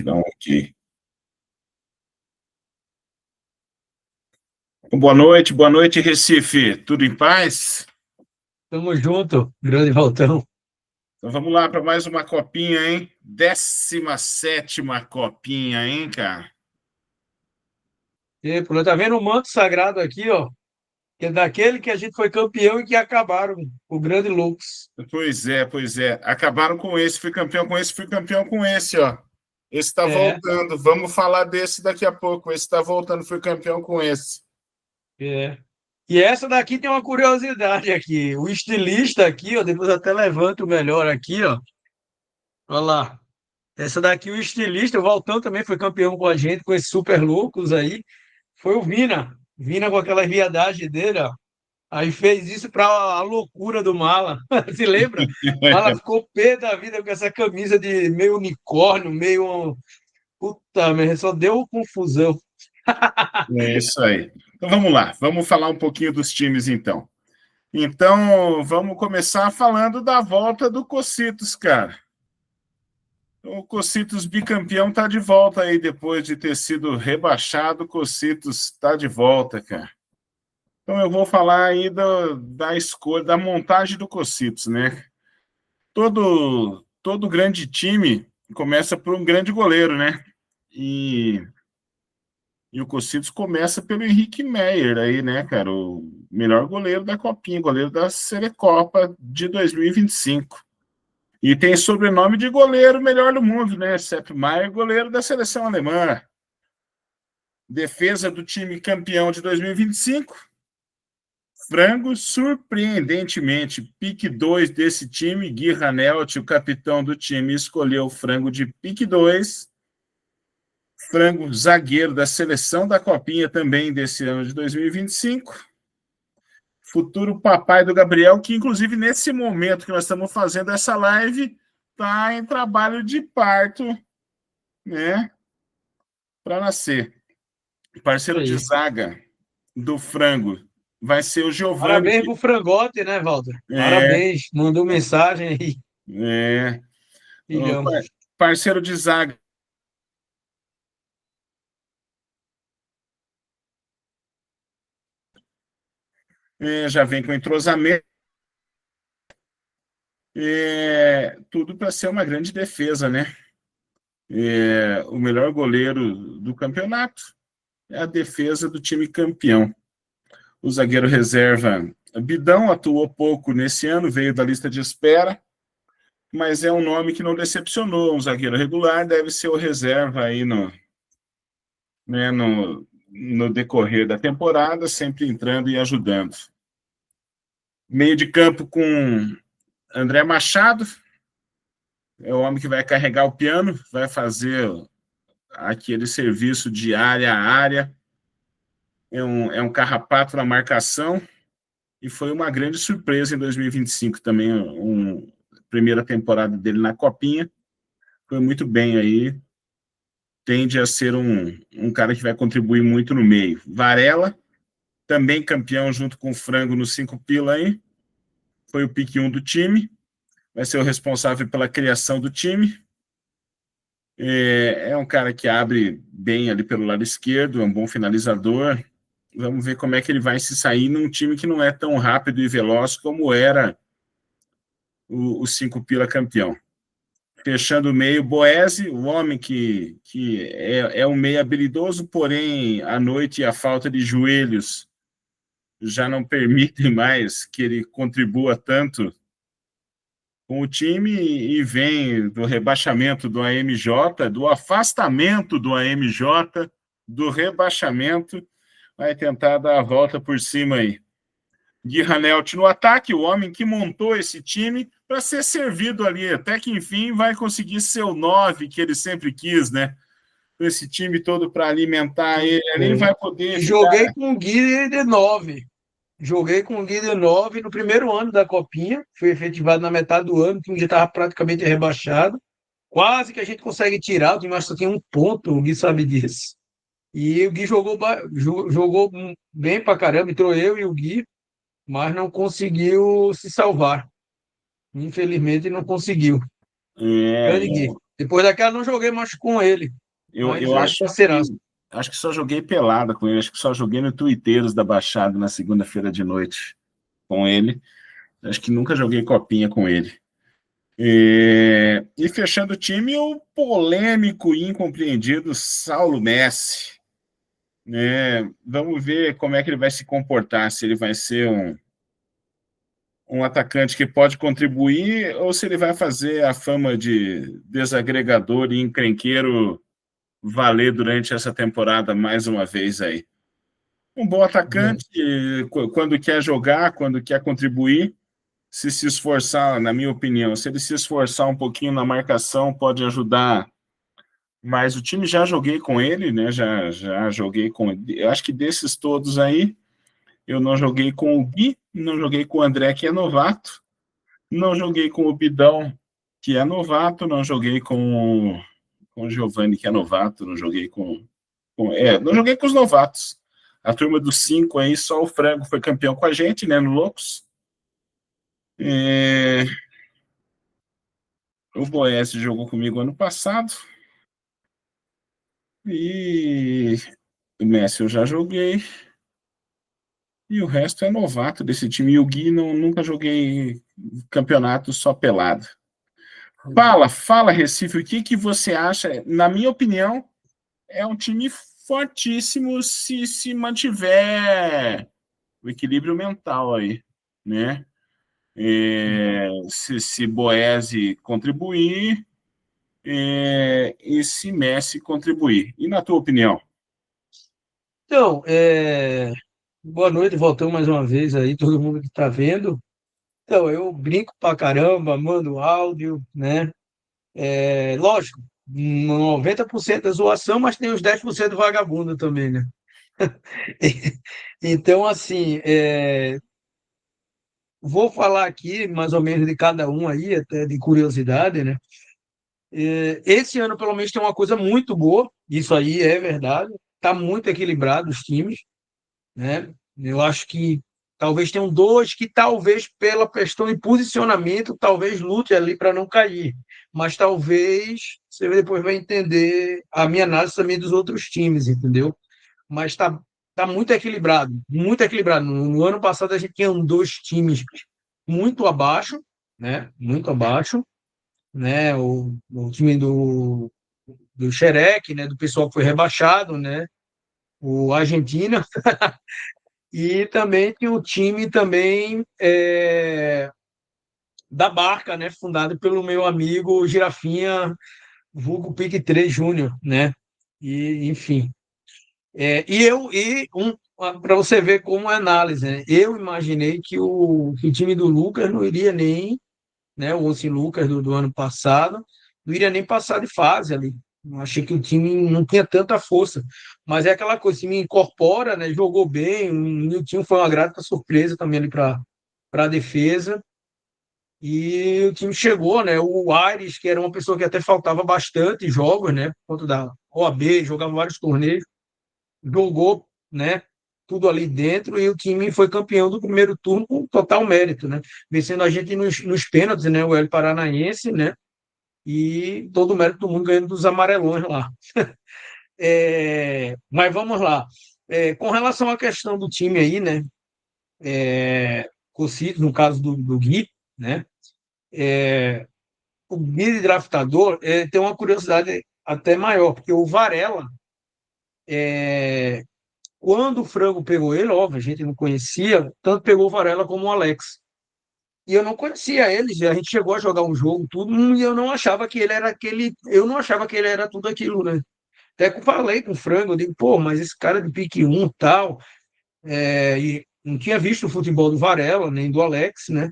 dar um ok. Boa noite, Recife. Tudo em paz? Tamo junto, grande Valtão. Então vamos lá para mais uma copinha, hein? 17ª copinha, hein, cara? E, pô, tá vendo o manto sagrado aqui, ó? Que é daquele que a gente foi campeão e que acabaram, o grande Lux. Pois é. Acabaram com esse, fui campeão com esse, fui campeão com esse, ó. Esse está É, voltando. Vamos falar desse daqui a pouco. Esse está voltando, fui campeão com esse. é. E essa daqui tem uma curiosidade aqui. O estilista aqui, ó, depois eu até levanto melhor aqui, ó. Olha lá. Essa daqui, o estilista, o Valtão também foi campeão com a gente, com esses super loucos aí. Foi o Vina. Vina com aquela viadagem dele, ó. Aí fez isso para a loucura do Mala. Se lembra? Mala ficou pé da vida com essa camisa de meio unicórnio, meio. Puta merda, só deu confusão. É isso aí. Então vamos lá, vamos falar um pouquinho dos times então. Então vamos começar falando da volta do Cocitos, cara. O Cocitos bicampeão está de volta aí, depois de ter sido rebaixado, o Cocitos está de volta, cara. Então eu vou falar aí da escolha, da montagem do Cocitos, né? Todo grande time começa por um grande goleiro, né? E o Cocitos começa pelo Henrique Meyer aí, né, cara? O melhor goleiro da Copinha, goleiro da Serecopa de 2025. E tem sobrenome de goleiro melhor do mundo, né? Sepp Maier, goleiro da seleção alemã. Defesa do time campeão de 2025. Frango, surpreendentemente, pique 2 desse time. Gui Ranelt, o capitão do time, escolheu o frango de pique 2. Frango, zagueiro da seleção da Copinha também desse ano de 2025. Futuro papai do Gabriel, que inclusive nesse momento que nós estamos fazendo essa live, está em trabalho de parto, né, para nascer. Parceiro de Aí. zaga do frango vai ser o Giovani. Parabéns pro Frangote, né, Walter? É, Parabéns. Mandou mensagem aí. é. O Filhão. parceiro de zaga já vem com entrosamento. Tudo para ser uma grande defesa, né? O melhor goleiro do campeonato é a defesa do time campeão. O zagueiro reserva Bidão atuou pouco nesse ano, veio da lista de espera, mas é um nome que não decepcionou. Um zagueiro regular deve ser o reserva aí no decorrer da temporada, sempre entrando e ajudando. Meio de campo com André Machado, é o homem que vai carregar o piano, vai fazer aquele serviço de área a área. É um carrapato na marcação e foi uma grande surpresa em 2025 também, primeira temporada dele na Copinha. Foi muito bem aí, tende a ser um cara que vai contribuir muito no meio. Varela, também campeão junto com o Frango no 5 pila aí, foi o pique 1 do time, vai ser o responsável pela criação do time. É um cara que abre bem ali pelo lado esquerdo, é um bom finalizador. Vamos ver como é que ele vai se sair num time que não é tão rápido e veloz como era o 5 pila campeão. Fechando o meio, Boese, o homem que é um meio habilidoso, porém a noite e a falta de joelhos já não permitem mais que ele contribua tanto com o time e vem do rebaixamento do AMJ, do afastamento do AMJ, do rebaixamento, vai tentar dar a volta por cima aí. Gui Ranelt no ataque, o homem que montou esse time para ser servido ali, até que enfim vai conseguir ser o 9 que ele sempre quis, né? Esse time todo para alimentar ele, ele É. vai poder E ficar. joguei com o Gui de 9. Joguei com o Gui de 9 no primeiro ano da Copinha. Fui efetivado na metade do ano, o time já estava praticamente rebaixado. Quase que a gente consegue tirar, o time só tinha um ponto, o Gui sabe disso. E o Gui jogou bem pra caramba, entrou eu e o Gui, mas não conseguiu se salvar. Infelizmente, não conseguiu. É, Grande Gui. Depois daquela não joguei mais com ele, mas Eu é parceiraço. acho que só joguei pelada com ele, acho que só joguei no Twitteiros da Baixada na segunda-feira de noite com ele. Acho que nunca joguei copinha com ele. E fechando o time, o polêmico e incompreendido Saulo Messi. Vamos ver como é que ele vai se comportar, se ele vai ser um atacante que pode contribuir ou se ele vai fazer a fama de desagregador e encrenqueiro valer durante essa temporada mais uma vez aí. Um bom atacante, quando quer jogar, quando quer contribuir, se esforçar, na minha opinião, se ele se esforçar um pouquinho na marcação, pode ajudar. Mas o time já joguei com ele, né? Já joguei com ele. Eu acho que desses todos aí, eu não joguei com o Gui, não joguei com o André, que é novato, não joguei com o Bidão, que é novato, não joguei com o Giovanni, que é novato, não joguei não joguei com os novatos. A turma dos 5 aí, só o Frango foi campeão com a gente, né, no Loucos. O Boécio jogou comigo ano passado. E o Messi eu já joguei. E o resto é novato desse time. E o Gui nunca joguei campeonato só pelado. Fala, Recife, o que você acha? Na minha opinião, é um time fortíssimo se mantiver o equilíbrio mental aí, né? Se Boese contribuir e se Messi contribuir. E na tua opinião? Então, boa noite, voltamos mais uma vez aí, todo mundo que está vendo. Então, eu brinco pra caramba, mando áudio, né? Lógico, 90% é zoação, mas tem os 10% vagabundo também, né? Então, assim, vou falar aqui mais ou menos de cada um aí, até de curiosidade, né? Esse ano, pelo menos, tem uma coisa muito boa, isso aí é verdade, está muito equilibrado os times, né? Eu acho que talvez tenham dois que talvez pela questão de posicionamento, talvez lute ali para não cair, mas talvez você depois vai entender a minha análise também dos outros times, entendeu? Mas tá muito equilibrado, muito equilibrado. No ano passado a gente tinha dois times muito abaixo, né? Muito abaixo, né? O time do Xerec, né? Do pessoal que foi rebaixado, né? O Argentina. E também tem o time também da Barca, né? Fundado pelo meu amigo Girafinha, vulgo Pique 3 Júnior, né? E, enfim. Para você ver como é análise, né? Eu imaginei que o time do Lucas não iria nem, né? O Once Lucas do ano passado, não iria nem passar de fase ali. Eu achei que o time não tinha tanta força. Mas é aquela coisa, o time incorpora, né? Jogou bem, o Nilton foi uma grata surpresa também ali para a defesa. E o time chegou, né? O Aires, que era uma pessoa que até faltava bastante jogos, né? Por conta da OAB, jogava vários torneios, jogou, né? Tudo ali dentro e o time foi campeão do primeiro turno com total mérito, né? Vencendo a gente nos pênaltis, né? O Hélio Paranaense, né? E todo o mérito do mundo ganhando dos amarelões lá. Mas vamos lá. Com relação à questão do time aí, né? No caso do Gui, né? O Gui de draftador tem uma curiosidade até maior, porque o Varela, quando o Frango pegou ele, óbvio, a gente não conhecia, tanto pegou o Varela como o Alex. E eu não conhecia eles, a gente chegou a jogar um jogo, tudo, e eu não achava que ele era aquele, eu não achava que ele era tudo aquilo, né? Até que eu falei com o Frango, eu digo, pô, mas esse cara de pique 1 tal, e não tinha visto o futebol do Varela, nem do Alex, né?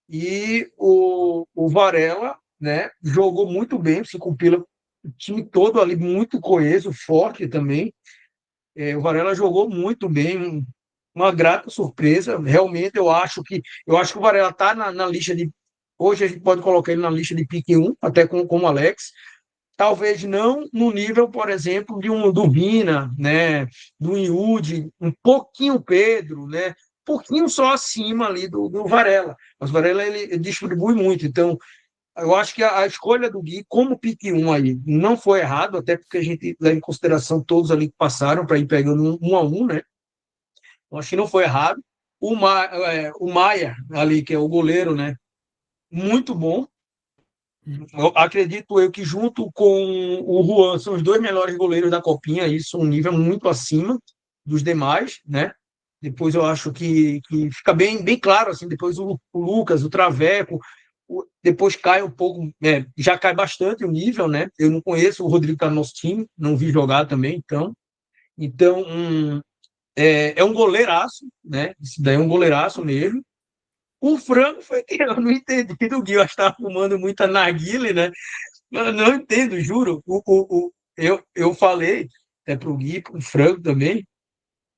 E o Varela, né, jogou muito bem, se compila o time todo ali muito coeso, forte também. O Varela jogou muito bem, uma grata surpresa. Realmente, eu acho que o Varela está na lista de. Hoje a gente pode colocar ele na lista de pique 1, até como o Alex. Talvez não no nível, por exemplo, do Vina, né? Do Iude, um pouquinho Pedro, né? Um pouquinho só acima ali do Varela. Mas o Varela ele distribui muito, então eu acho que a escolha do Gui como pique 1 aí não foi errado, até porque a gente leva em consideração todos ali que passaram para ir pegando 1 a 1, né? Eu acho que não foi errado. O Maia ali, que é o goleiro, né? Muito bom. Eu acredito eu que junto com o Juan são os dois melhores goleiros da Copinha, isso um nível muito acima dos demais, né? Depois eu acho que fica bem claro assim. Depois o Lucas, o Traveco, depois cai um pouco, já cai bastante o nível, né? Eu não conheço o Rodrigo, tá no nosso time, não vi jogar também, então é um goleiraço, né? Isso daí é um goleiraço mesmo. O frango foi que eu não entendi do Gui, eu acho que estava fumando muita narguile, né? Eu não entendo, juro. Eu falei até pro Gui, pro frango também,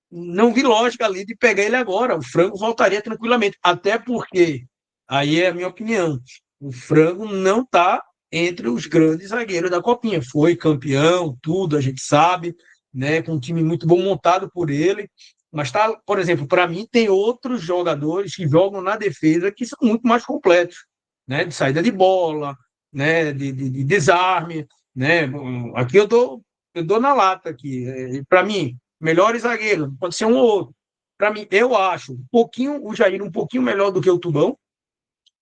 não vi lógica ali de pegar ele agora. O frango voltaria tranquilamente, até porque, aí é a minha opinião, o frango não está entre os grandes zagueiros da Copinha. Foi campeão, tudo, a gente sabe, né? Com um time muito bom montado por ele. Mas tá, por exemplo, para mim tem outros jogadores que jogam na defesa que são muito mais completos, né? De saída de bola, né? De desarme, né? Aqui eu dou na lata aqui. Para mim, melhores zagueiros, pode ser um ou outro. Para mim, eu acho o Jair um pouquinho melhor do que o Tubão,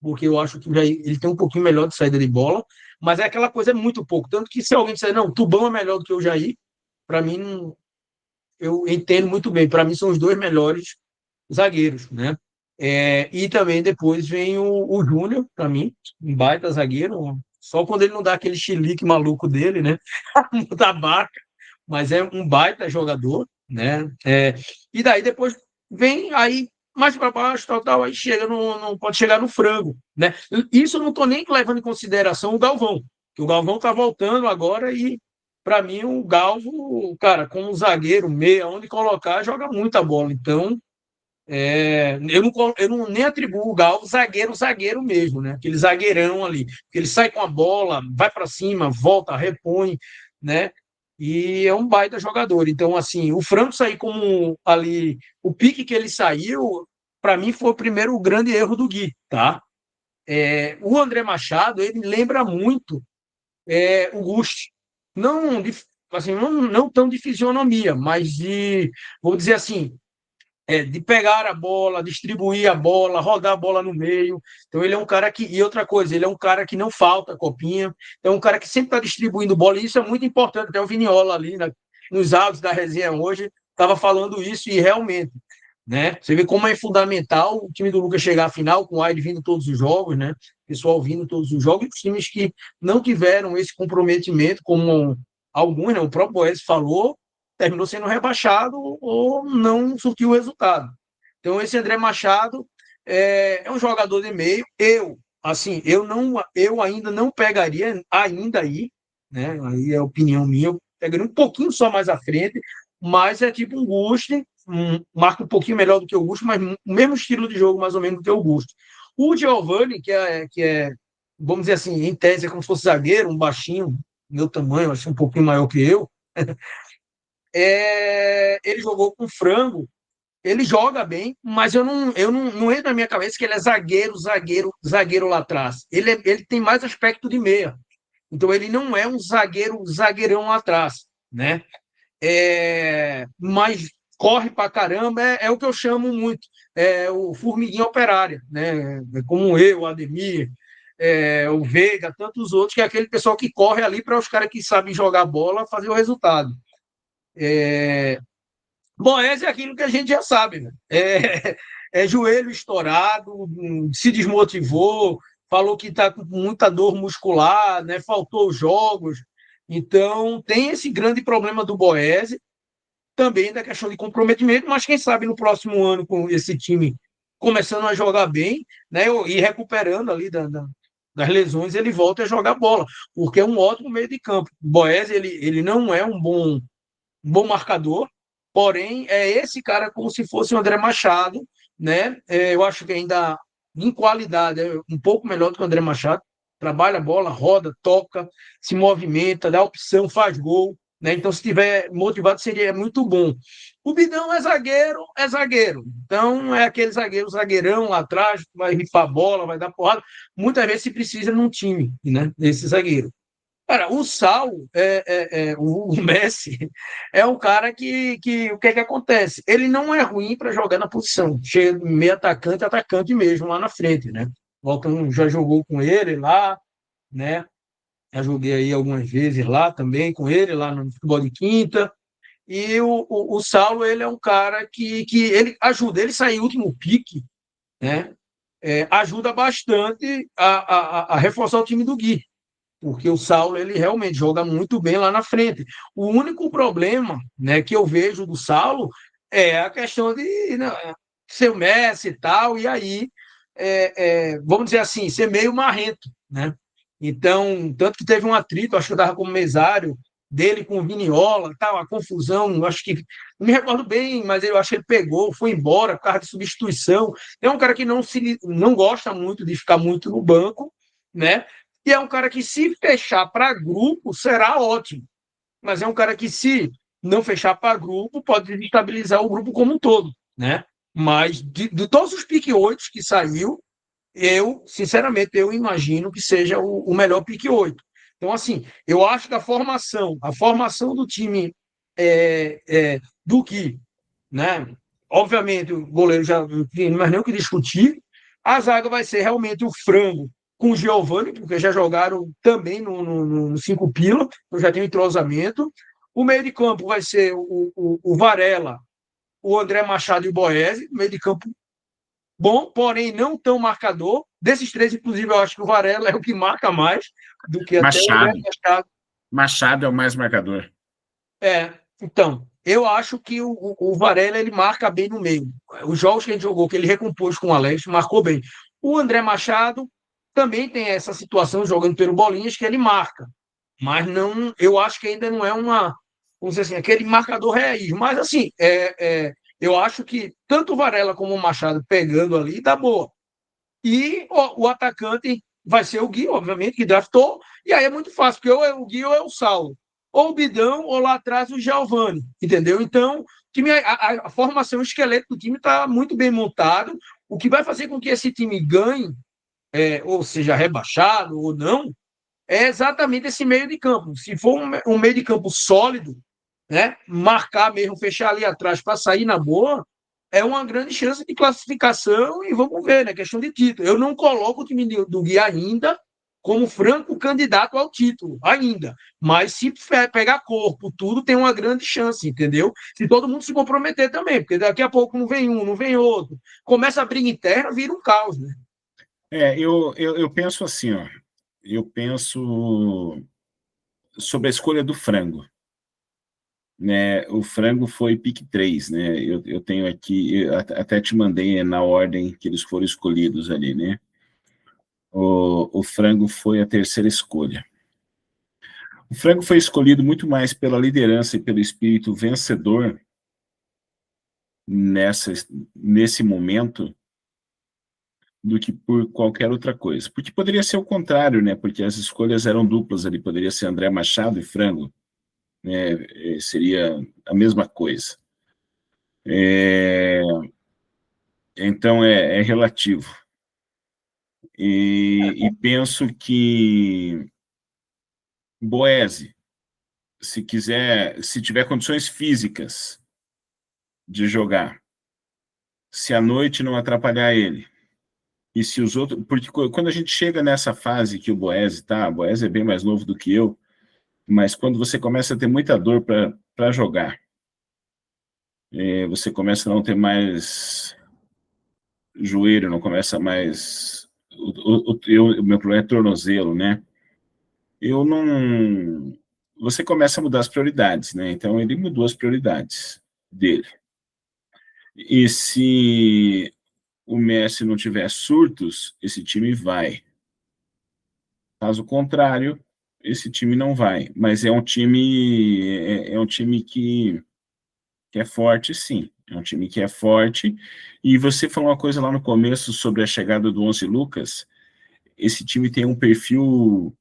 porque eu acho que o Jair ele tem um pouquinho melhor de saída de bola, mas é aquela coisa, é muito pouco. Tanto que se alguém disser, não, o Tubão é melhor do que o Jair, para mim, eu entendo muito bem. Para mim, são os dois melhores zagueiros, né? E também depois vem o Júnior, para mim, um baita zagueiro, só quando ele não dá aquele chilique maluco dele, né? Da barca, mas é um baita jogador, né? E daí depois vem aí mais para baixo, tal, aí chega pode chegar no frango, né? Isso eu não estou nem levando em consideração o Galvão, que o Galvão está voltando agora e para mim o Galvo, cara, como zagueiro, meia, onde colocar, joga muita bola. Então, eu não nem atribuo o Galvo zagueiro mesmo, né? Aquele zagueirão ali, que ele sai com a bola, vai para cima, volta, repõe, né? E é um baita jogador. Então, assim, o Franco sair como ali, o pique que ele saiu, para mim foi o primeiro grande erro do Gui, tá? O André Machado, ele lembra muito o Gusti. Não, assim, não tão de fisionomia, mas vou dizer assim, de pegar a bola, distribuir a bola, rodar a bola no meio. Então, ele é um cara que. E outra coisa, ele é um cara que não falta copinha, é um cara que sempre está distribuindo bola, e isso é muito importante. Até o Viniola ali, nos áudios da resenha hoje, estava falando isso, e realmente. Né? Você vê como é fundamental o time do Lucas chegar à final, com o Aire vindo todos os jogos, né? O pessoal vindo todos os jogos, e os times que não tiveram esse comprometimento, como alguns, né? O próprio Boés falou, terminou sendo rebaixado ou não surtiu o resultado. Então, esse André Machado é um jogador de meio. Assim, eu ainda não pegaria ainda aí, né? Aí é a opinião minha, eu pegaria um pouquinho só mais à frente, mas é tipo um Gusti, marca um pouquinho melhor do que o Gusto, mas o mesmo estilo de jogo, mais ou menos, do que o Gusto. O Giovani, que é, vamos dizer assim, em tese, é como se fosse zagueiro, um baixinho, meu tamanho, acho um pouquinho maior que eu. Ele jogou com frango, ele joga bem, mas eu não entra na minha cabeça que ele é zagueiro lá atrás. Ele tem mais aspecto de meia. Então, ele não é um zagueirão lá atrás, né? Mas corre pra caramba, é o que eu chamo muito, o formiguinha operária, né? Como eu, o Ademir, o Veiga, tantos outros, que é aquele pessoal que corre ali para os caras que sabem jogar bola fazer o resultado. Boés é aquilo que a gente já sabe, né? É joelho estourado, se desmotivou, falou que está com muita dor muscular, né? Faltou os jogos. Então, tem esse grande problema do Boés, também da questão de comprometimento, mas quem sabe no próximo ano, com esse time começando a jogar bem, né, e recuperando ali das lesões, ele volta a jogar bola, porque é um ótimo meio de campo. O Boés, ele não é um bom marcador, porém, é esse cara como se fosse o André Machado, né? Eu acho que ainda em qualidade é um pouco melhor do que o André Machado, trabalha a bola, roda, toca, se movimenta, dá opção, faz gol, né? Então, se estiver motivado, seria muito bom. O Bidão é zagueiro, é zagueiro. Então, é aquele zagueiro, zagueirão lá atrás, vai rifar a bola, vai dar porrada. Muitas vezes se precisa num time, né? Desse zagueiro. Cara, o Sal, o Messi, é um cara que o que é que acontece? Ele não é ruim para jogar na posição. Chega meio atacante, atacante mesmo, lá na frente, né? Voltando, já jogou com ele lá, né? Já joguei aí algumas vezes lá também com ele, lá no futebol de quinta. E o Saulo, ele é um cara que ele ajuda, ele sair último pique, né? Ajuda bastante a reforçar o time do Gui, porque o Saulo ele realmente joga muito bem lá na frente. O único problema, né, que eu vejo do Saulo é a questão de, né, ser o Messi e tal, e aí, vamos dizer assim, ser meio marrento, né? Então, tanto que teve um atrito, acho que eu estava como mesário, dele com o Viniola, tal, a confusão, acho que, não me recordo bem, mas eu acho que ele pegou, foi embora por causa de substituição. É um cara que não gosta muito de ficar muito no banco, né? E é um cara que, se fechar para grupo, será ótimo. Mas é um cara que, se não fechar para grupo, pode desestabilizar o grupo como um todo, né? Mas de todos os pique 8 que saiu, sinceramente, eu imagino que seja o melhor pique 8. Então, assim, eu acho que a formação do time do Gui, né? Obviamente, o goleiro já não tem mais nem o que discutir. A zaga vai ser realmente o Frango com o Giovani, porque já jogaram também no Cinco Pila, então já tem um entrosamento. O meio de campo vai ser o Varela, o André Machado e o Boese, meio de campo bom, porém não tão marcador. Desses três, inclusive, eu acho que o Varela é o que marca mais do que até o André Machado. Machado. Machado é o mais marcador. Então, eu acho que o Varela ele marca bem no meio. Os jogos que a gente jogou, que ele recompôs com o Alex, marcou bem. O André Machado também tem essa situação jogando pelo Bolinhas que ele marca, mas não, eu acho que ainda não é vamos dizer assim, aquele marcador raiz. Mas assim, eu acho que tanto o Varela como o Machado pegando ali dá boa. E o atacante vai ser o Gui, obviamente, que draftou, e aí é muito fácil, porque ou é o Gui ou é o Saulo. Ou o Bidão, ou lá atrás o Giovani, entendeu? Então, time, a formação, o esqueleto do time está muito bem montado. O que vai fazer com que esse time ganhe, ou seja rebaixado ou não, é exatamente esse meio de campo. Se for um meio de campo sólido, né, marcar mesmo, fechar ali atrás para sair na boa, é uma grande chance de classificação e vamos ver, né? Questão de título. Eu não coloco o time do Gui ainda como franco candidato ao título, ainda. Mas se pegar corpo, tudo tem uma grande chance, entendeu? Se todo mundo se comprometer também, porque daqui a pouco não vem um, não vem outro. Começa a briga interna, vira um caos, né? Eu penso assim, ó. Eu penso sobre a escolha do frango. Né, o frango foi pick 3, né? Eu tenho aqui, eu até te mandei na ordem que eles foram escolhidos ali, né? O frango foi a terceira escolha. O frango foi escolhido muito mais pela liderança e pelo espírito vencedor nesse momento do que por qualquer outra coisa. Porque poderia ser o contrário, né? Porque as escolhas eram duplas ali, poderia ser André Machado e frango, né? Seria a mesma coisa. Então é relativo. E penso que Boese, se tiver condições físicas de jogar, se a noite não atrapalhar ele, e se os outros. Porque quando a gente chega nessa fase que o Boese tá, o Boese é bem mais novo do que eu, mas quando você começa a ter muita dor para jogar, você começa a não ter mais joelho, não começa mais. O meu problema é tornozelo, né? Eu não. Você começa a mudar as prioridades, né? Então ele mudou as prioridades dele. E se o Messi não tiver surtos, esse time vai. Caso contrário, esse time não vai. Mas é um time que é forte, sim. É um time que é forte. E você falou uma coisa lá no começo sobre a chegada do Onze Lucas. Esse time tem um perfil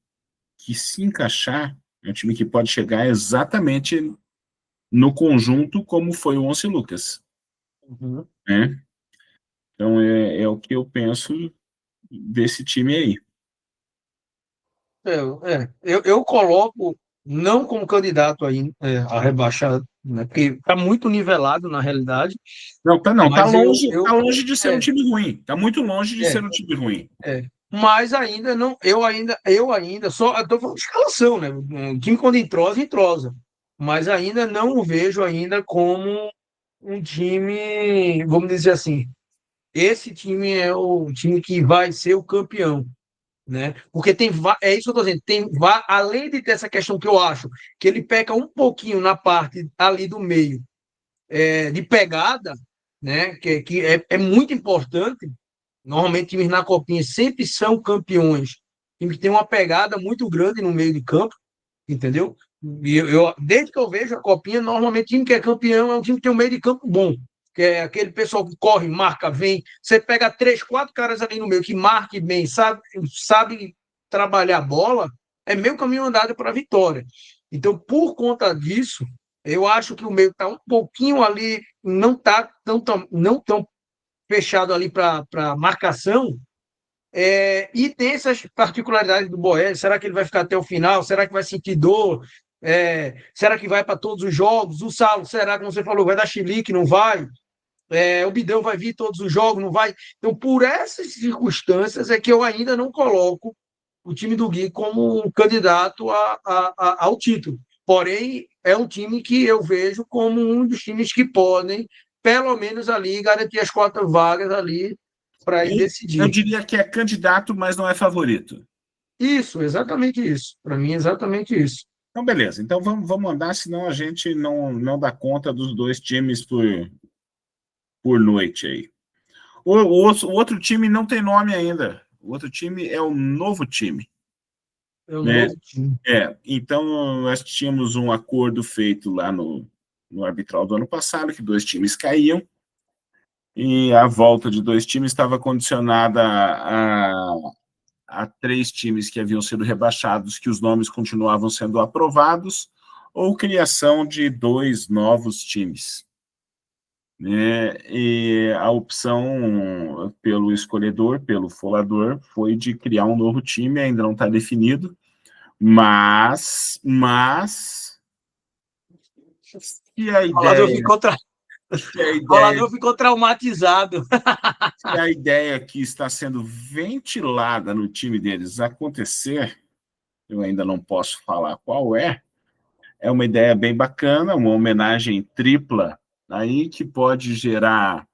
que, se encaixar, É um time que pode chegar exatamente no conjunto como foi o Once Lucas. Uhum. Né? Então, é o que eu penso desse time aí. Eu coloco não como candidato aí, a rebaixar, né, porque está muito nivelado na realidade, Não, mas tá longe de ser um é, time ruim. Tá muito longe de é, ser um time ruim. mas ainda não, eu ainda só estou falando de escalação, né? Um time quando entrosa, entrosa, mas ainda não o vejo ainda como um time, vamos dizer assim, esse time é o time que vai ser o campeão, né? Porque é isso que eu tô dizendo, além de ter essa questão que eu acho que ele peca um pouquinho na parte ali do meio, de pegada, né? Que é muito importante. Normalmente times na Copinha sempre são campeões, time que tem uma pegada muito grande no meio de campo, entendeu? E desde que eu vejo a Copinha, normalmente o time que é campeão é um time que tem um meio de campo bom, que é aquele pessoal que corre, marca, vem. Você pega três, quatro caras ali no meio que marque bem, sabe trabalhar a bola, é meio caminho andado para a vitória. Então, por conta disso, eu acho que o meio está um pouquinho ali, não está não tão fechado ali para marcação, e tem essas particularidades do Boés. Será que ele vai ficar até o final? Será que vai sentir dor? Será que vai para todos os jogos? O Salo, será, como você falou, vai dar chilique? Não vai? O Bidão vai vir todos os jogos? Não vai? Então, por essas circunstâncias, é que eu ainda não coloco o time do Gui como um candidato ao título. Porém, é um time que eu vejo como um dos times que podem, pelo menos ali, garantir as quatro vagas ali para ir Eu decidir. diria que é candidato, mas não é favorito. Isso, exatamente isso. Para mim, é exatamente isso. Então, beleza. Então, vamos andar, senão a gente não dá conta dos dois times por noite aí. O outro time não tem nome ainda. O outro time é o novo time. É um Né? novo time. Então, nós tínhamos um acordo feito lá no arbitral do ano passado, que dois times caíam, e a volta de dois times estava condicionada a três times que haviam sido rebaixados, que os nomes continuavam sendo aprovados, ou criação de dois novos times. E a opção pelo escolhedor, pelo folador, foi de criar um novo time, ainda não está definido, mas se a O rolador ideia, ficou, se a o ideia, rolador ficou traumatizado. se a ideia que está sendo ventilada no time deles acontecer, eu ainda não posso falar qual é uma ideia bem bacana, uma homenagem tripla aí que pode gerar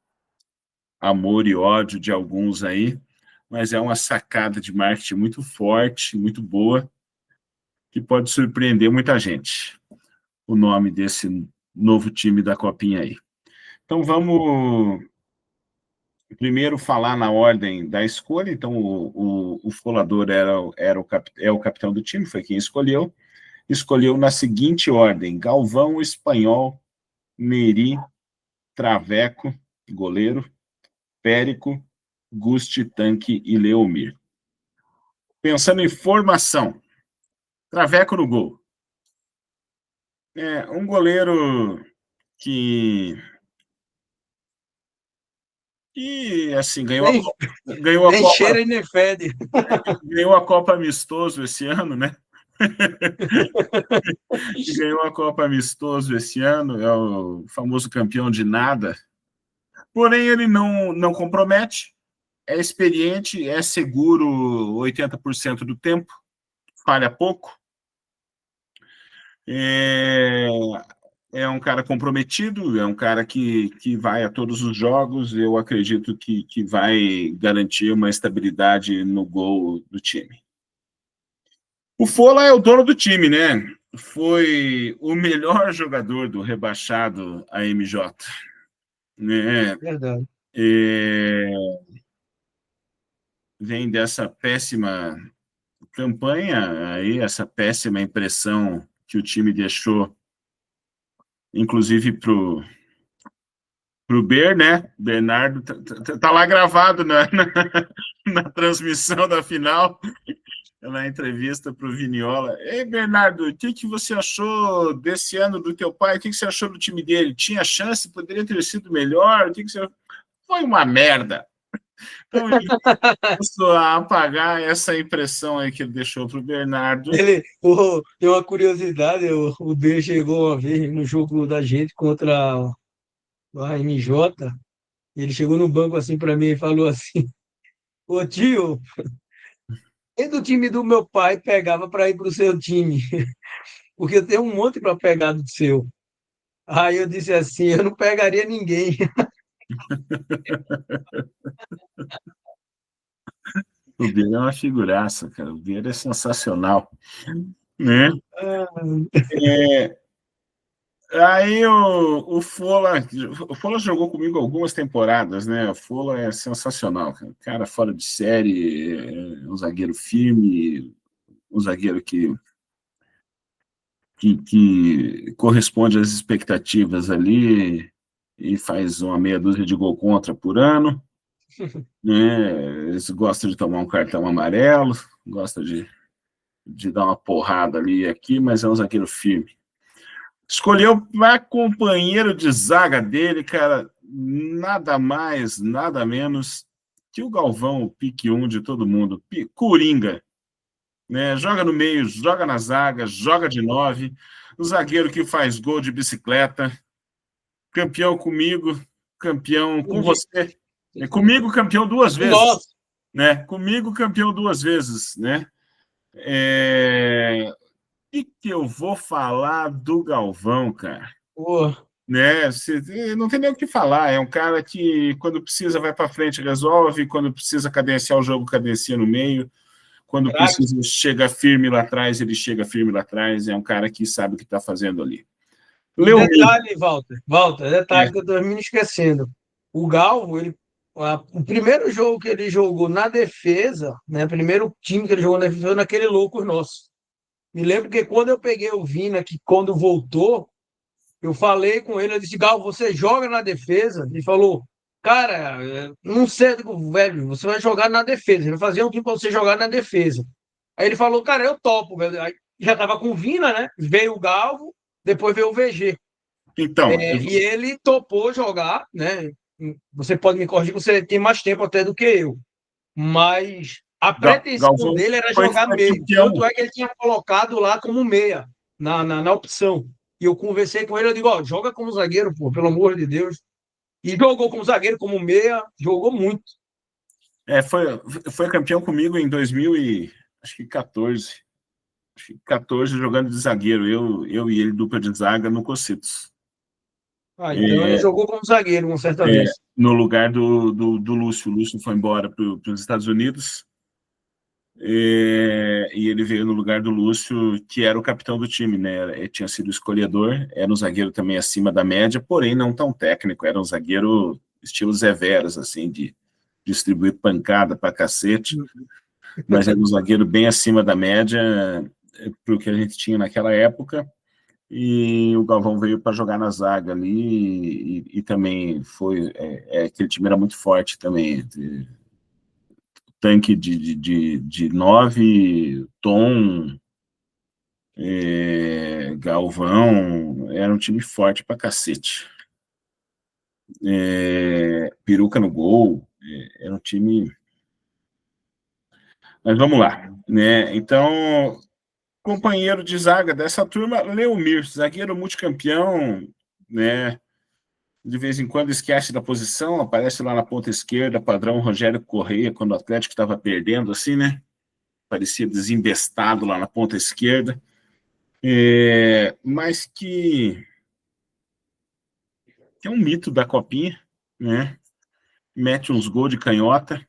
amor e ódio de alguns aí, mas é uma sacada de marketing muito forte, muito boa, que pode surpreender muita gente. O nome desse novo time da Copinha aí. Então vamos primeiro falar na ordem da escolha. Então o Folador é o capitão do time, foi quem escolheu. Escolheu na seguinte ordem: Galvão, Espanhol, Meri, Traveco, goleiro, Périco, Gusti, Tanque e Leomir. Pensando em formação, Traveco no gol. Um goleiro que assim, Nem, ganhou a nem Copa, cheira e nem fede. ganhou a Copa Amistoso esse ano, né? Ganhou a Copa Amistoso esse ano, é o famoso campeão de nada. Porém, ele não compromete, é experiente, é seguro 80% do tempo, falha pouco. É, é um cara comprometido, é um cara que vai a todos os jogos. Eu acredito que vai garantir uma estabilidade no gol do time. O Fola é o dono do time, né? Foi o melhor jogador do rebaixado AMJ. Né? Verdade. É, vem dessa péssima campanha, aí, essa péssima impressão que o time deixou, inclusive para o Ber, né? Bernardo tá lá gravado na transmissão da final. na entrevista para o Viniola. Ei, Bernardo, o que você achou desse ano do teu pai? O que você achou do time dele? Tinha chance? Poderia ter sido melhor? O que você... Foi uma merda. Então, ele começou a apagar essa impressão aí que ele deixou para o Bernardo. Tem uma curiosidade, o D chegou uma vez no jogo da gente contra a MJ, ele chegou no banco assim para mim e falou assim: Ô tio, quem do time do meu pai pegava para ir para o seu time? Porque eu tenho um monte para pegar do seu. Aí eu disse assim: eu não pegaria ninguém. O Beira é uma figuraça, cara. O Beira é sensacional, né? É, aí o Fola jogou comigo algumas temporadas, né? O Fola é sensacional, cara. Cara fora de série, um zagueiro firme, um zagueiro que corresponde às expectativas ali e faz uma meia dúzia de gol contra por ano, né? Eles gostam de tomar um cartão amarelo, gosta de dar uma porrada ali e aqui, mas é um zagueiro firme. Escolheu para companheiro de zaga dele, cara, nada mais, nada menos que o Galvão, o pique 1 de todo mundo, Coringa, né? Joga no meio, joga na zaga, joga de 9, o zagueiro que faz gol de bicicleta, campeão comigo, campeão com você, comigo campeão duas vezes, Nossa, né? Comigo campeão duas vezes, né? Que eu vou falar do Galvão, cara? pô, Né? Não tem nem o que falar. É um cara que, quando precisa, vai para frente, resolve. Quando precisa cadenciar o jogo, cadencia no meio. Quando craque. precisa, chega firme lá atrás, ele chega firme lá atrás. É um cara que sabe o que está fazendo ali. E Leomir. detalhe, Walter, detalhe que eu estou me esquecendo. O Galvo, o primeiro jogo que ele jogou na defesa, né, o primeiro time que ele jogou na defesa foi naquele louco nosso. Me lembro que quando eu peguei o Vina, que quando voltou, eu falei com ele, eu disse, Galvo, você joga na defesa? Ele falou, cara, não sei, velho, você vai jogar na defesa, ele vai fazer um time para você jogar na defesa. Aí ele falou, cara, eu topo, velho. Aí já tava com o Vina, né? Veio o Galvo, depois veio o VG. Então, E ele topou jogar, né? Você pode me corrigir, você tem mais tempo até do que eu. Mas a pretensão Galvão dele era foi jogar meio. campeão. Tanto é que ele tinha colocado lá como meia, na opção. E eu conversei com ele, eu digo, ó, joga como zagueiro, pô, pelo amor de Deus. E jogou como zagueiro, como meia, jogou muito. Foi campeão comigo em 2014. Acho que 14 jogando de zagueiro. Eu e ele, dupla de zaga no Cocitos. Ah, então ele jogou como zagueiro uma certa vez. No lugar do Lúcio. O Lúcio foi embora para os Estados Unidos e ele veio no lugar do Lúcio, que era o capitão do time, né? Ele tinha sido escolhedor, era um zagueiro também acima da média, porém não tão técnico, era um zagueiro estilo Zé Veras, assim, de distribuir pancada para cacete, mas era um zagueiro bem acima da média para o que a gente tinha naquela época. E o Galvão veio para jogar na zaga ali e também foi aquele time era muito forte também, tanque de 9, Tom, Galvão, era um time forte pra cacete. Peruca no gol, era um time. Mas vamos lá, né? Então, companheiro de zaga dessa turma, Leomir, zagueiro multicampeão, né? De vez em quando esquece da posição, aparece lá na ponta esquerda, padrão Rogério Correia, quando o Atlético estava perdendo, assim, né? Parecia desembestado lá na ponta esquerda. Mas que é um mito da Copinha, né? Mete uns gols de canhota.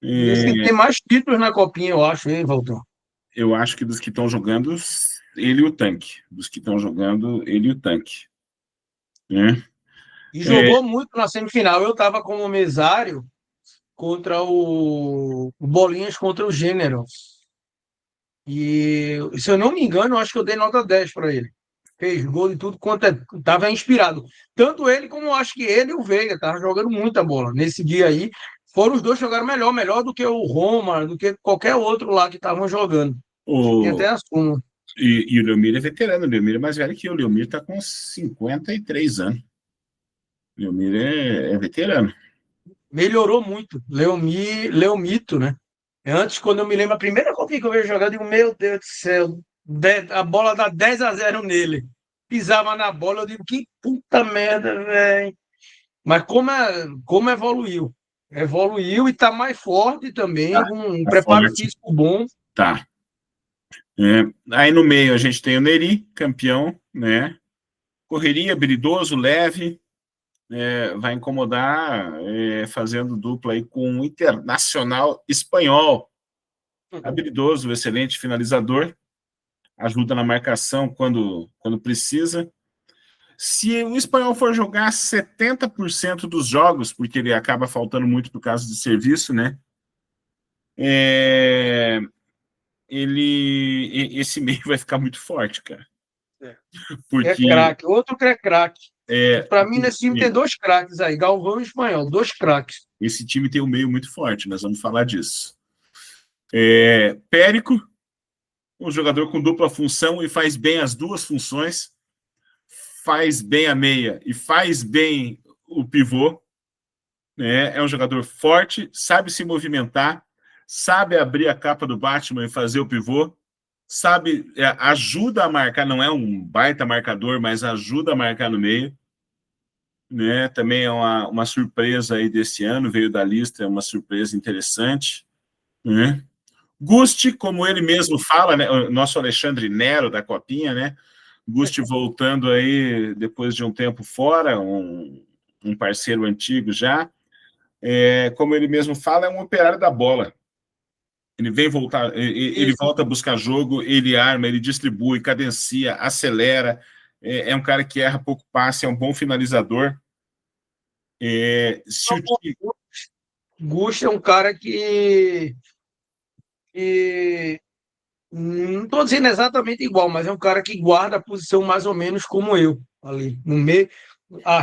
Esse que tem mais títulos na Copinha, eu acho, hein, Valtor? Eu acho que dos que estão jogando, ele e o Tanque. Dos que estão jogando, ele e o Tanque. Né? E jogou muito na semifinal. Eu estava como mesário contra o Bolinhas contra o Gênero. E, se eu não me engano, eu acho que eu dei nota 10 para ele. Fez gol e tudo quanto estava inspirado. Tanto ele como eu acho que ele e o Veiga estavam jogando muita bola. Nesse dia aí, foram os dois que jogaram melhor do que o Roma, do que qualquer outro lá que estavam jogando. Tem O, até a súmula. e o Leomir é veterano, o Leomir é mais velho que eu. O Leomir está com 53 anos. O Leomir é veterano. Melhorou muito. Leomito, né? Antes, quando eu me lembro, a primeira copinha que eu vejo jogar, eu digo, meu Deus do céu, a bola dá 10-0 nele. Pisava na bola, eu digo, que puta merda, velho. Mas como evoluiu. Evoluiu e tá mais forte também, Tá, com um tá preparo forte. físico bom. Tá. Aí no meio a gente tem o Neri, campeão, né? Correria, habilidoso, leve, vai incomodar, fazendo dupla aí com o Internacional Espanhol. Habilidoso, excelente finalizador, ajuda na marcação quando precisa. Se o Espanhol for jogar 70% dos jogos, porque ele acaba faltando muito por causa de serviço, né? Esse meio vai ficar muito forte, cara. É Porque, craque, outro que é craque. Para mim, nesse time tem porque dois craques aí, Galvão e Espanhol, dois craques. esse time tem um meio muito forte, nós vamos falar disso. Périco, um jogador com dupla função e faz bem as duas funções, faz bem a meia e faz bem o pivô, né? É um jogador forte, sabe se movimentar, sabe abrir a capa do Batman e fazer o pivô, sabe, ajuda a marcar, não é um baita marcador, mas ajuda a marcar no meio, né? Também é uma surpresa aí desse ano, veio da lista, é uma surpresa interessante, né? Gusti, como ele mesmo fala, né? O nosso Alexandre Nero da Copinha, né? Gusti voltando aí depois de um tempo fora, um parceiro antigo já. Como ele mesmo fala, é um operário da bola. Ele vem voltar, ele Isso. volta a buscar jogo, ele arma, ele distribui, cadencia, acelera. É um cara que erra pouco passe, é um bom finalizador. Se o time... Gusto é um cara que não estou dizendo exatamente igual, mas é um cara que guarda a posição mais ou menos como eu, ali no meio.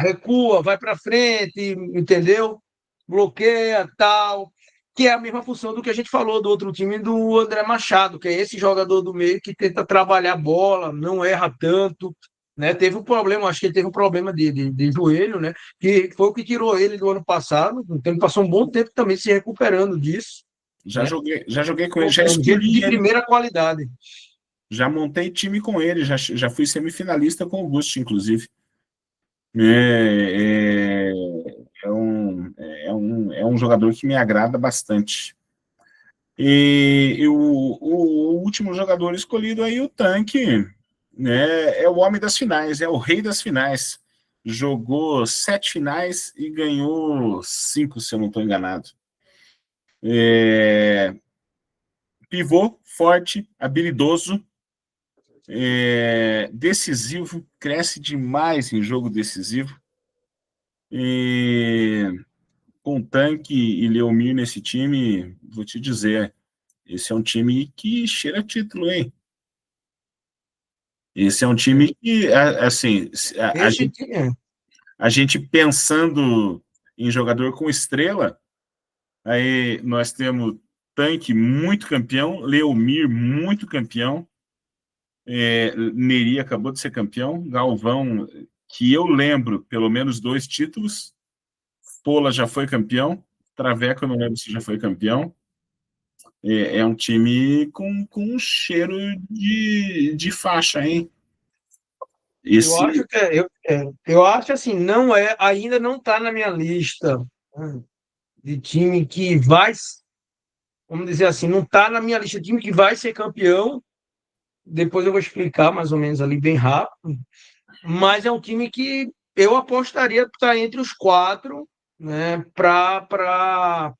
Recua, vai para frente, entendeu? Bloqueia, tal. Que é a mesma função do que a gente falou do outro time do André Machado, que é esse jogador do meio que tenta trabalhar a bola, não erra tanto. Né? Teve um problema, acho que ele teve um problema de joelho, né? Que foi o que tirou ele do ano passado. Então, ele passou um bom tempo também se recuperando disso. Né? Já joguei com ele, já De escolhi ele, primeira qualidade. já montei time com ele, já fui semifinalista com o Gusti, inclusive. É, é, é um jogador que me agrada bastante. E o último jogador escolhido aí, o Tanque, né, é o homem das finais, é o rei das finais. Jogou 7 finais e ganhou 5, se eu não estou enganado. Pivô, forte, habilidoso, decisivo, cresce demais em jogo decisivo. Com Tanque e Leomir nesse time, vou te dizer, esse é um time que cheira título, hein? Esse é um time que, assim, Esse, a gente pensando em jogador com estrela, aí nós temos Tanque muito campeão, Leomir muito campeão, Neri acabou de ser campeão, Galvão, que eu lembro, pelo menos 2 títulos, Pola já foi campeão, Traveco eu não lembro se já foi campeão. É um time com um cheiro de faixa, hein? eu acho Esse que eu acho assim, não é, ainda não está na minha lista, né, de time que vai, vamos dizer assim, não está na minha lista de time que vai ser campeão. Depois eu vou explicar mais ou menos ali bem rápido, mas é um time que eu apostaria que está entre os quatro, né, para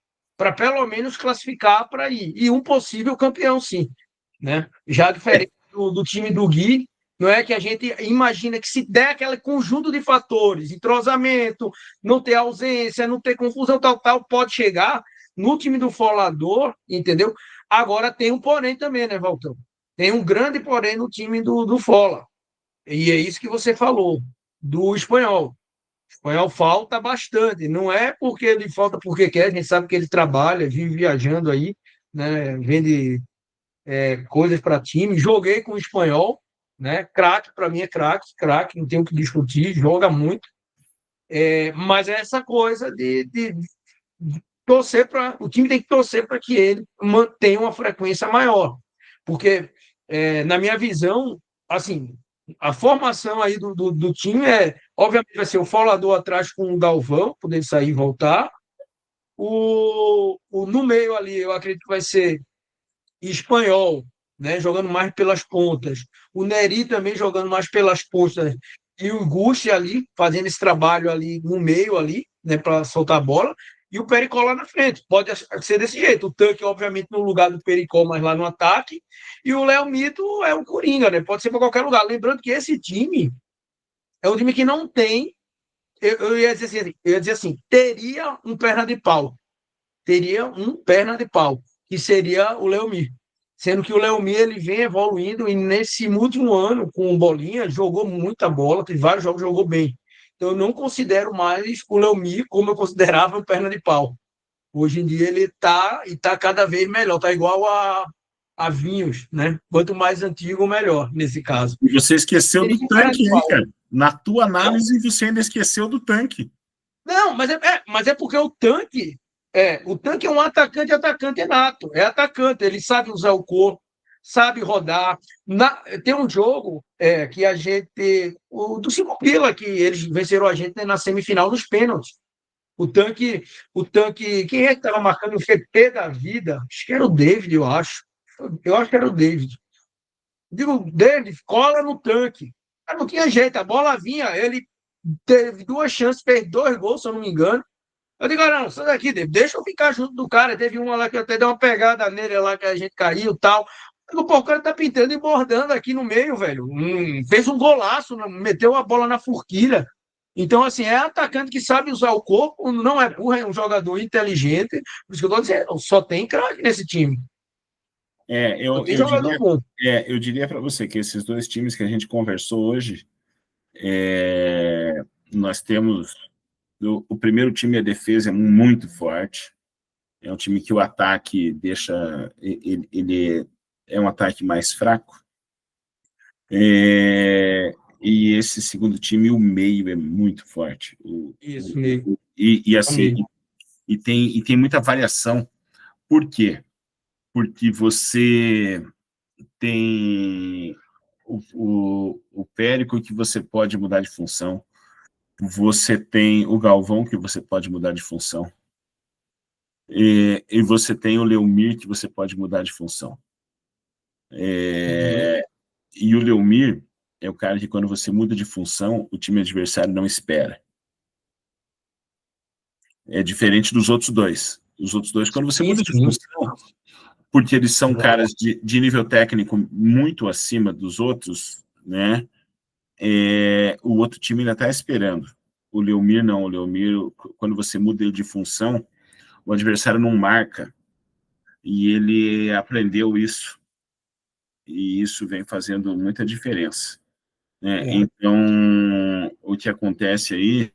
pelo menos classificar para ir. E um possível campeão, sim. Né? Já diferente do time do Gui, não é que a gente imagina que se der aquele conjunto de fatores, entrosamento, não ter ausência, não ter confusão, tal, pode chegar no time do Folador, entendeu? Agora tem um porém também, né, Valtão? Tem um grande porém no time do Fola. E é isso que você falou, do espanhol. Espanhol falta bastante. Não é porque ele falta porque quer, a gente sabe que ele trabalha, vive viajando aí, né? Vende coisas para time. Joguei com o espanhol, né? Craque, para mim é craque, craque, não tem o que discutir, joga muito. Mas é essa coisa de torcer para. O time tem que torcer para que ele mantenha uma frequência maior. Porque, na minha visão, assim, a formação aí do time obviamente, vai ser o Falador atrás com o Galvão, poder sair e voltar. No meio ali, eu acredito que vai ser Espanhol, né, jogando mais pelas pontas. O Neri também jogando mais pelas pontas. E o Gusti ali, fazendo esse trabalho ali no meio ali, né, para soltar a bola. E o Pericó lá na frente. Pode ser desse jeito. O Tanque, obviamente, no lugar do Pericó, mas lá no ataque. E o Léo Mito é o Coringa, né? Pode ser para qualquer lugar. Lembrando que esse time é um time que não tem. Eu ia dizer assim, teria um perna de pau. Teria um perna de pau, que seria o Leomir. Sendo que o Leomir ele vem evoluindo e nesse último ano, com o Bolinha, jogou muita bola, teve vários jogos, jogou bem. Então, eu não considero mais o Leomir como eu considerava o perna de pau. Hoje em dia ele está e está cada vez melhor, está igual a Vinhos, né? Quanto mais antigo, melhor, nesse caso. E você esqueceu do Tanque aí, cara. Na tua análise, você ainda esqueceu do Tanque. Não, mas é porque o Tanque é um atacante nato, é atacante, ele sabe usar o corpo, sabe rodar. Tem um jogo que a gente, o do Cinco Pila, que eles venceram a gente na semifinal dos pênaltis. O tanque, quem é que estava marcando o FP da vida? Acho que era o David, eu acho. Eu acho que era o David. Digo, David, cola no Tanque. Mas não tinha jeito, a bola vinha, ele teve duas chances, fez 2 gols, se eu não me engano. Eu digo, não, sai daqui, David, deixa eu ficar junto do cara. Teve uma lá que eu até dei uma pegada nele lá, que a gente caiu e tal. Eu digo, pô, o cara tá pintando e bordando aqui no meio, velho. Fez um golaço, meteu a bola na forquilha. Então, assim, é atacante que sabe usar o corpo, não é burro, é um jogador inteligente. Por isso que eu tô dizendo, só tem craque nesse time. Só tem jogador bom. Eu diria para você que esses dois times que a gente conversou hoje, nós temos o primeiro time, a defesa é muito forte, é um time que o ataque deixa, ele é um ataque mais fraco, e esse segundo time, o meio é muito forte. Isso, meio. E assim, e tem muita variação. Por quê? Porque você tem o Périco, que você pode mudar de função, você tem o Galvão, que você pode mudar de função, e você tem o Leomir, que você pode mudar de função. E o Leomir é o cara que, quando você muda de função, o time adversário não espera. É diferente dos outros dois. Os outros dois, quando você muda de função, porque eles são caras de nível técnico muito acima dos outros, né? O outro time ainda está esperando. O Leomir não. O Leomir, quando você muda ele de função, o adversário não marca. E ele aprendeu isso. E isso vem fazendo muita diferença. Né? Então, o que acontece aí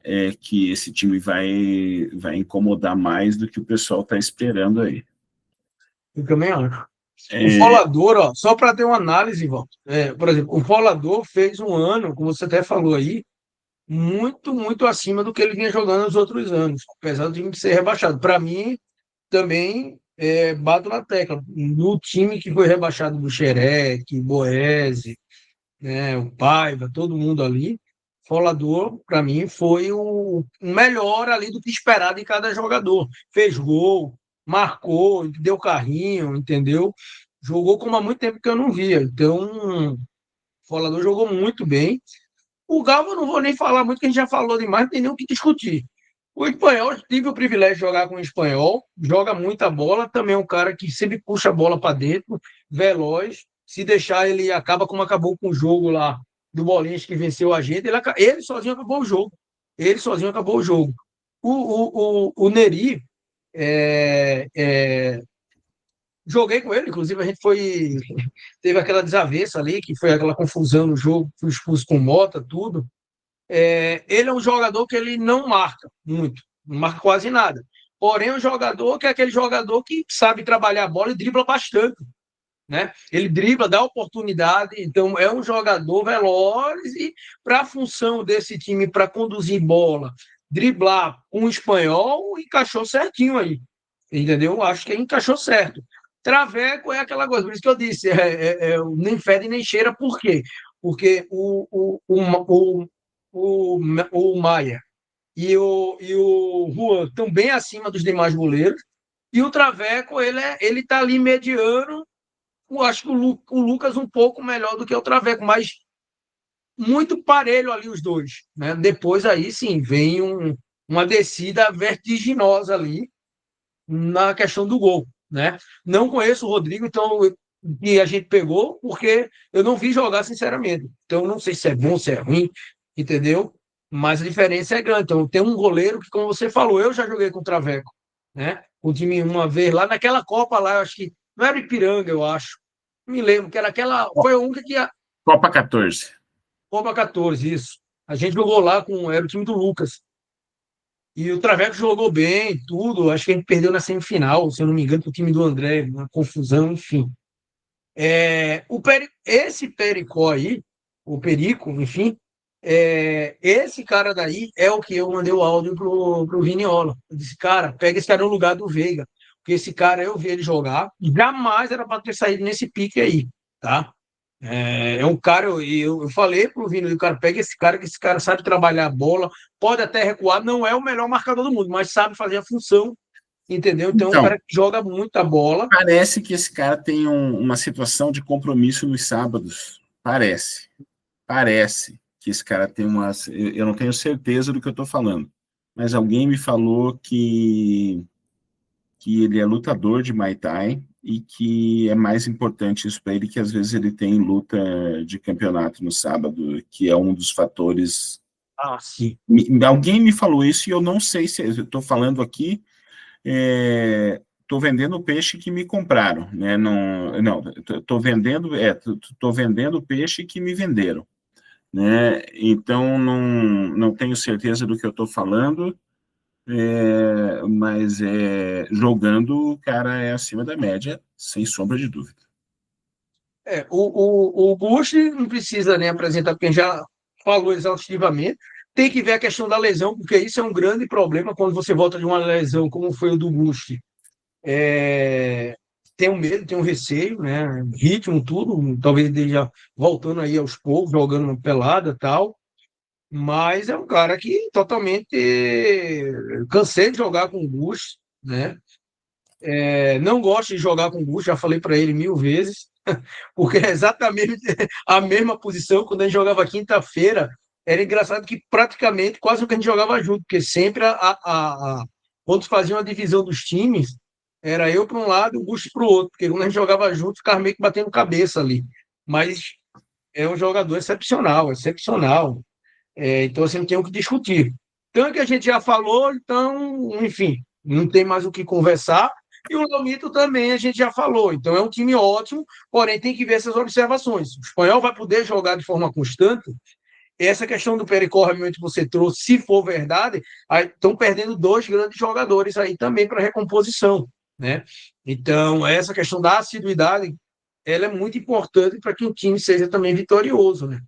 é que esse time vai incomodar mais do que o pessoal está esperando aí. Eu também acho. O Folador, ó, só para ter uma análise, Walter, por exemplo, o Folador fez um ano, como você até falou aí, muito, muito acima do que ele vinha jogando nos outros anos, apesar do time ser rebaixado. Para mim, também bato na tecla. No time que foi rebaixado do Xerec, Boese, né, o Paiva, todo mundo ali, Folador, para mim, foi o melhor ali do que esperado em cada jogador. Fez gol, marcou, deu carrinho, entendeu? Jogou como há muito tempo que eu não via. Então, o Folador jogou muito bem. O Galva, eu não vou nem falar muito, que a gente já falou demais, não tem nem o que discutir. O espanhol, tive o privilégio de jogar com o espanhol, joga muita bola, também é um cara que sempre puxa a bola para dentro, veloz. Se deixar, ele acaba como acabou com o jogo lá do Bolinhas, que venceu a gente. Ele sozinho acabou o jogo. Ele sozinho acabou o jogo. O Neri, joguei com ele, inclusive a gente teve aquela desavença ali, que foi aquela confusão no jogo, fui expulso com Mota, tudo. Ele é um jogador que ele não marca muito, não marca quase nada. Porém, é um jogador que é aquele jogador que sabe trabalhar a bola e dribla bastante, né? Ele dribla, dá oportunidade, então é um jogador veloz e para a função desse time, para conduzir bola, driblar com o espanhol, encaixou certinho aí, entendeu? Acho que encaixou certo. Traveco é aquela coisa, por isso que eu disse, nem fede nem cheira, por quê? Porque o Maia e o Juan estão bem acima dos demais goleiros, e o Traveco, ele tá ali mediano. Eu acho que o Lucas um pouco melhor do que o Traveco, mas muito parelho ali os dois, né? Depois aí sim vem uma descida vertiginosa ali na questão do gol, né? Não conheço o Rodrigo, então que a gente pegou, porque eu não vi jogar sinceramente. Então não sei se é bom, se é ruim, entendeu? Mas a diferença é grande. Então tem um goleiro que, como você falou, eu já joguei com o Traveco, né? O time uma vez lá naquela Copa lá, eu acho que não era Ipiranga, eu acho. Não me lembro que era aquela, foi a única que a Copa 14. Copa 14, isso. A gente jogou lá com era o time do Lucas. E o Traveco jogou bem, tudo. Acho que a gente perdeu na semifinal, se eu não me engano, para o time do André, uma confusão, enfim. Esse Pericó aí, o Perico, enfim, esse cara daí é o que eu mandei o áudio pro Viniola. Eu disse, cara, pega esse cara no lugar do Veiga. Porque esse cara, eu vi ele jogar, jamais era para ter saído nesse pique aí, tá? Um cara, eu falei pro Vini, cara, pega esse cara, que esse cara sabe trabalhar a bola, pode até recuar, não é o melhor marcador do mundo, mas sabe fazer a função, entendeu? Então é um Então, cara que joga muita bola. parece que esse cara tem uma situação de compromisso nos sábados. Parece que esse cara tem uma. Eu não tenho certeza do que eu estou falando, mas alguém me falou que ele é lutador de Muay Thai e que é mais importante isso para ele, que às vezes ele tem luta de campeonato no sábado, que é um dos fatores. Ah, sim. Alguém me falou isso e eu não sei se eu estou falando aqui. Estou vendendo o peixe que me compraram, né? Não, estou vendendo o peixe que me venderam, né? Então não tenho certeza do que eu estou falando, mas jogando o cara é acima da média, sem sombra de dúvida. O Bush não precisa nem apresentar, porque já falou exaustivamente. Tem que ver a questão da lesão, porque isso é um grande problema quando você volta de uma lesão, como foi o do Bush. Tem um medo, tem um receio, né? Ritmo, tudo. Talvez ele esteja voltando aí aos poucos, jogando uma pelada e tal. Mas é um cara que totalmente cansei de jogar com o Bush, né? Não gosto de jogar com o Bush, já falei para ele 1000 vezes, porque é exatamente a mesma posição. Quando a gente jogava quinta-feira, era engraçado que praticamente quase que a gente jogava junto, porque sempre quando faziam a divisão dos times, era eu para um lado e o Bush para o outro, porque quando a gente jogava junto, ficava meio que batendo cabeça ali. Mas é um jogador excepcional, excepcional. Então, assim, não tem o que discutir. Tanto que a gente já falou, então, enfim, não tem mais o que conversar. E o Lomito também a gente já falou. Então, é um time ótimo, porém tem que ver essas observações. O espanhol vai poder jogar de forma constante. Essa questão do Pericó, realmente, que você trouxe, se for verdade, estão perdendo dois grandes jogadores aí também para recomposição, né? Então, essa questão da assiduidade, ela é muito importante para que o time seja também vitorioso, né?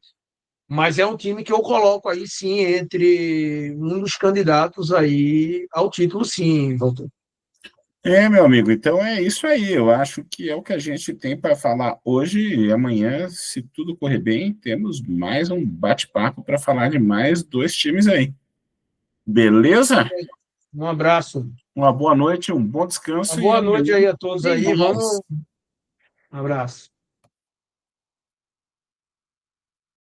Mas é um time que eu coloco aí sim entre um dos candidatos aí ao título, sim, Valtor. Meu amigo, então é isso aí. Eu acho que é o que a gente tem para falar hoje e amanhã, se tudo correr bem, temos mais um bate-papo para falar de mais dois times aí. Beleza? Um abraço. Uma boa noite, um bom Uma descanso e boa noite amanhã aí a todos tem aí. mais. Vamos. Um abraço.